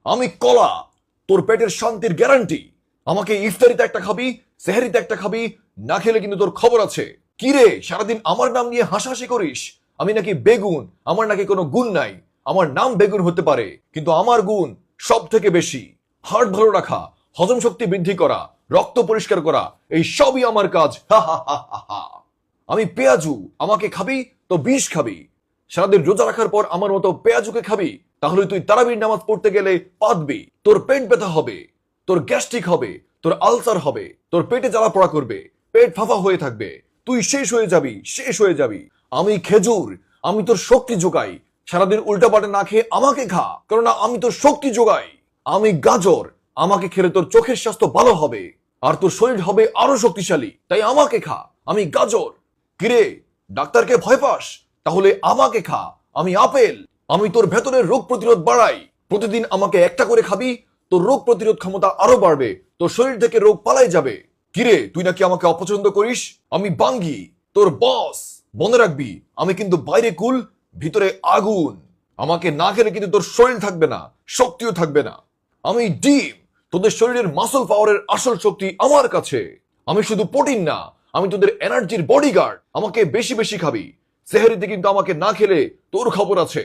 আমি কলা, তোর পেটের শান্তির গ্যারান্টি। আমাকে ইফতারিতে একটা খাবি, সেহরিতে একটা খাবি, না খেলে কিন্তু তোর খবর আছে। কি রে, সারাদিন আমার নাম নিয়ে হাসাহাসি করিস? আমি নাকি বেগুন, আমার নাকি কোনো গুণ নাই। আমার নাম বেগুন হতে পারে, কিন্তু আমার গুণ সব থেকে বেশি। হার্ট ভালো রাখা, হজম শক্তি বৃদ্ধি করা, রক্ত পরিষ্কার করা, এই সবই আমার কাজ। হা হা হা হা হা। আমি পেঁয়াজু, আমাকে খাবি তো বিষ খাবি। সারাদিন রোজা রাখার পর আমার মতো পেঁয়াজুকে খাবি, তাহলে তুই তারাবির নামাজ পড়তে গেলে পাতবি। তোর পেট ব্যথা হবে, তোর গ্যাস্ট্রিক হবে, তোর আলসার হবে, তোর পেটে জ্বালা পড়া করবে, পেট ফাঁপা হয়ে থাকবে, তুই শেষ হয়ে যাবি, শেষ হয়ে যাবি। আমি খেজুর, আমি তোর শক্তি যোগাই। সারাদিন উল্টাপাল্টা না খেয়ে আমাকে খা, কেননা আমি তোর শক্তি যোগাই। আমি গাজর, আমাকে খেলে তোর চোখের স্বাস্থ্য ভালো হবে, আর তোর শরীর হবে আরো শক্তিশালী, তাই আমাকে খা। আমি গাজর। কিরে, ডাক্তারকে ভয় পাস? তাহলে আমাকে খা। আমি আপেল, আমি তোর ভেতরের রোগ প্রতিরোধ বাড়াই। প্রতিদিন আমাকে একটা করে খাবি, তোর রোগ প্রতিরোধ ক্ষমতা আরো বাড়বে, তোর শরীর থেকে রোগ পালাই যাবে। কিরে, তুই নাকি আমাকে অপছন্দ করিস? আমি বাঙ্গি, তোর বস। মনে রাখবি, আমি কিন্তু বাইরে কুল, ভিতরে আগুন। আমাকে না খেলে কিন্তু তোর শরীর থাকবে না, শক্তিও থাকবে না। আমি ডিম, তোদের শরীরের মাসল পাওয়ারের আসল শক্তি আমার কাছে। আমি শুধু প্রোটিন না, আমি তোদের এনার্জির বডিগার্ড। আমাকে বেশি বেশি খাবি। সেহরিতে কিন্তু আমাকে না খেলে তোর খবর আছে।